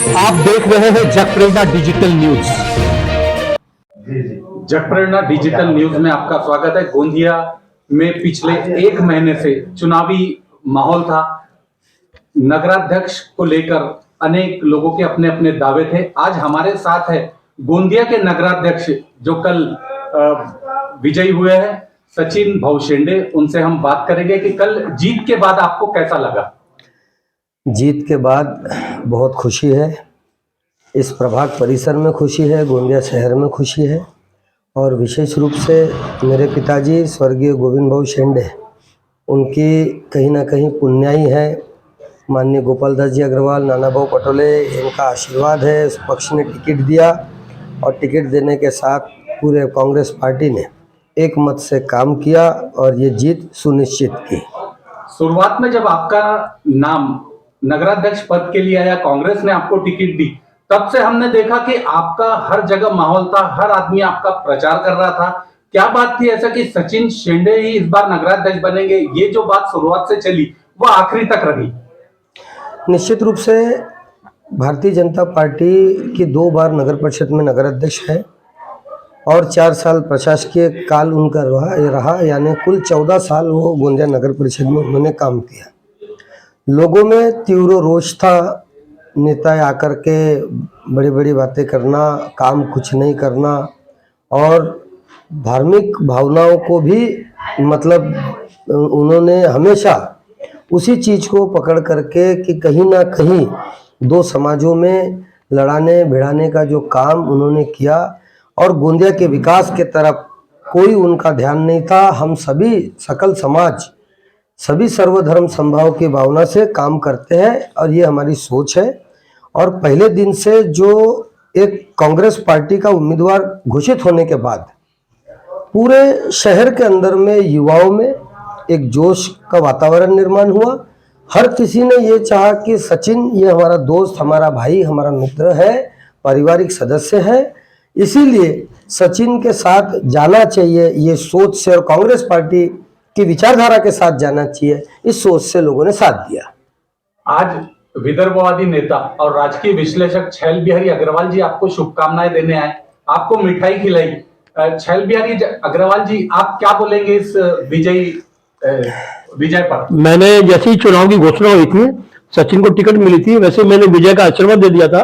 आप देख रहे हैं जग प्रेरणा डिजिटल न्यूज। जग प्रेरणा डिजिटल न्यूज में आपका स्वागत है। गोंदिया में पिछले एक महीने से चुनावी माहौल था। नगराध्यक्ष को लेकर अनेक लोगों के अपने अपने दावे थे। आज हमारे साथ है गोंदिया के नगराध्यक्ष जो कल विजयी हुए हैं, सचिन भाऊ शेंडे। उनसे हम बात करेंगे कि कल जीत के बाद आपको कैसा लगा। जीत के बाद बहुत खुशी है। इस प्रभाग परिसर में खुशी है, गोंदिया शहर में खुशी है और विशेष रूप से मेरे पिताजी स्वर्गीय गोविंद भाऊ शेंडे, उनकी कहीं ना कहीं पुण्याई है। माननीय गोपाल दास जी अग्रवाल, नाना भाऊ पटोले, इनका आशीर्वाद है। उस पक्ष ने टिकट दिया और टिकट देने के साथ पूरे कांग्रेस पार्टी ने एक मत से काम किया और ये जीत सुनिश्चित की। शुरुआत में जब आपका नाम नगराध्यक्ष पद के लिए आया, कांग्रेस ने आपको टिकट दी, तब से हमने देखा कि आपका हर जगह माहौल था, हर आदमी आपका प्रचार कर रहा था। क्या बात थी ऐसा कि सचिन शेंडे ही इस बार नगराध्यक्ष बनेंगे? ये जो बात शुरुआत से चली वो आखिरी तक रही। निश्चित रूप से भारतीय जनता पार्टी की 2 बार नगर परिषद में नगराध्यक्ष है और 4 साल प्रशासकीय काल उनका रहा, यानी कुल 14 साल वो गोंदिया नगर परिषद में उन्होंने काम किया। लोगों में तीव्र रोष था। नेता आकर के बड़ी बड़ी बातें करना, काम कुछ नहीं करना और धार्मिक भावनाओं को भी उन्होंने हमेशा उसी चीज़ को पकड़ करके कि कहीं ना कहीं 2 समाजों में लड़ाने भिड़ाने का जो काम उन्होंने किया और गोंदिया के विकास के तरफ कोई उनका ध्यान नहीं था। हम सभी सकल समाज सभी सर्वधर्म संभाव की भावना से काम करते हैं और ये हमारी सोच है। और पहले दिन से जो एक कांग्रेस पार्टी का उम्मीदवार घोषित होने के बाद पूरे शहर के अंदर में युवाओं में एक जोश का वातावरण निर्माण हुआ। हर किसी ने ये चाहा कि सचिन ये हमारा दोस्त, हमारा भाई, हमारा मित्र है, पारिवारिक सदस्य है, इसीलिए सचिन के साथ जाना चाहिए। ये सोच से और कांग्रेस पार्टी की विचारधारा के साथ जाना चाहिए, इस सोच से लोगों ने साथ दिया। आज विदर्भवादी नेता और राजकीय विश्लेषक छैल बिहारी अग्रवाल जी आपको शुभकामनाएं देने आए, आपको मिठाई खिलाई। छैल बिहारी अग्रवाल जी, आप क्या बोलेंगे इस विजय पर? मैंने जैसे ही चुनाव की घोषणा हुई थी, सचिन को टिकट मिली थी, वैसे मैंने विजय का आशीर्वाद दे दिया था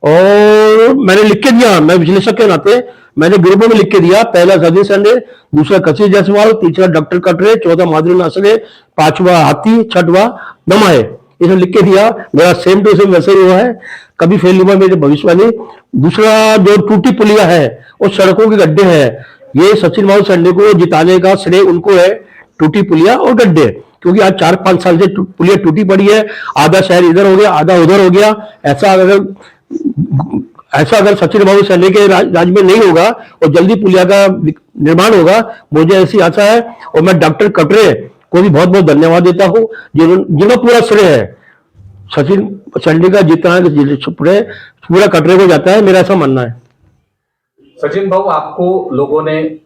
और मैंने लिख के दिया, मैं विश्लेषक के नाते मैंने ग्रुपों में लिख के दिया। पहला सचिन शेंडे, दूसरा कशिश जायसवाल, तीसरा डॉक्टर कटरे, चौथा माधुरी नासरे, 5वां हाथी, 6वां दमाए, इसे लिख के दिया। मेरा सेम टू सेम वैसे ही हुआ है, कभी फेल नहीं हुआ मेरी भविष्यवाणी। दूसरा जो टूटी पुलिया है और सड़कों के गड्ढे हैं, ये सचिन भाऊ शेंडे को जिताने का श्रेय उनको है। टूटी पुलिया और गड्ढे, क्योंकि आज 4-5 साल से पुलिया टूटी पड़ी है, आधा शहर इधर हो गया, आधा उधर हो गया। ऐसा अगर सचिन भाऊ शेंडे के राज में नहीं होगा और जल्दी पुलिया का निर्माण होगा, मुझे ऐसी आशा है। और मैं डॉक्टर कटरे को भी बहुत बहुत धन्यवाद देता हूँ, जिन्होंने पूरा श्रेय है सचिन शेंडे का जितना पूरा कटरे को जाता है, मेरा ऐसा मानना है। सचिन भाऊ, आपको लोगों ने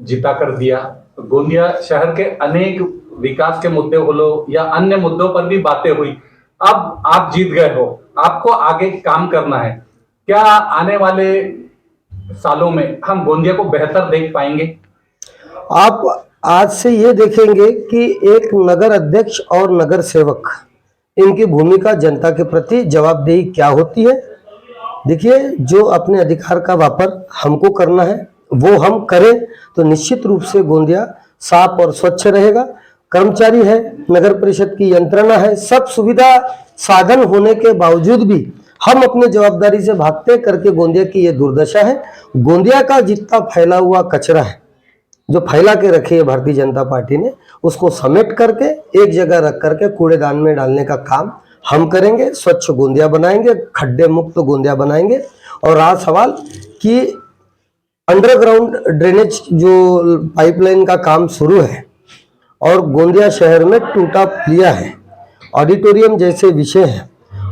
जिता कर दिया। गोंदिया शहर के अनेक विकास के मुद्दे हो लो या अन्य मुद्दों पर भी बातें हुई। अब आप जीत गए हो, आपको आगे काम करना है। क्या आने वाले सालों में हम गोंदिया को बेहतर देख पाएंगे? आप आज से ये देखेंगे कि एक नगर अध्यक्ष और नगर सेवक, इनकी भूमिका जनता के प्रति जवाबदेही क्या होती है। देखिए, जो अपने अधिकार का वापर हमको करना है वो हम करें तो निश्चित रूप से गोंदिया साफ और स्वच्छ रहेगा। कर्मचारी है, नगर परिषद की यंत्रणा है, सब सुविधा साधन होने के बावजूद भी हम अपने जवाबदारी से भागते करके गोंदिया की ये दुर्दशा है। गोंदिया का जितना फैला हुआ कचरा है, जो फैला के रखी है भारतीय जनता पार्टी ने, उसको समेट करके एक जगह रख करके कूड़ेदान में डालने का काम हम करेंगे। स्वच्छ गोंदिया बनाएंगे, खड्डे मुक्त गोंदिया बनाएंगे। और रहा सवाल कि अंडरग्राउंड ड्रेनेज जो पाइपलाइन का काम शुरू है और गोंदिया शहर में टूटा पुलिया है, ऑडिटोरियम जैसे विषय हैं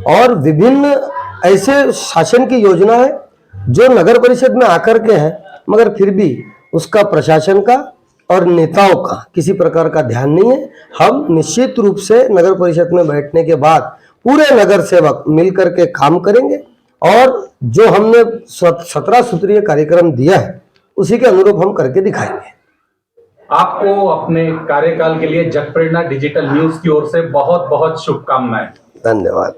और विभिन्न ऐसे शासन की योजना है जो नगर परिषद में आकर के है, मगर फिर भी उसका प्रशासन का और नेताओं का किसी प्रकार का ध्यान नहीं है। हम निश्चित रूप से नगर परिषद में बैठने के बाद पूरे नगर सेवक मिलकर के काम करेंगे और जो हमने 17 सूत्रीय कार्यक्रम दिया है उसी के अनुरूप हम करके दिखाएंगे। आपको अपने कार्यकाल के लिए जगप्रेरणा डिजिटल न्यूज की ओर से बहुत बहुत शुभकामनाएं। धन्यवाद।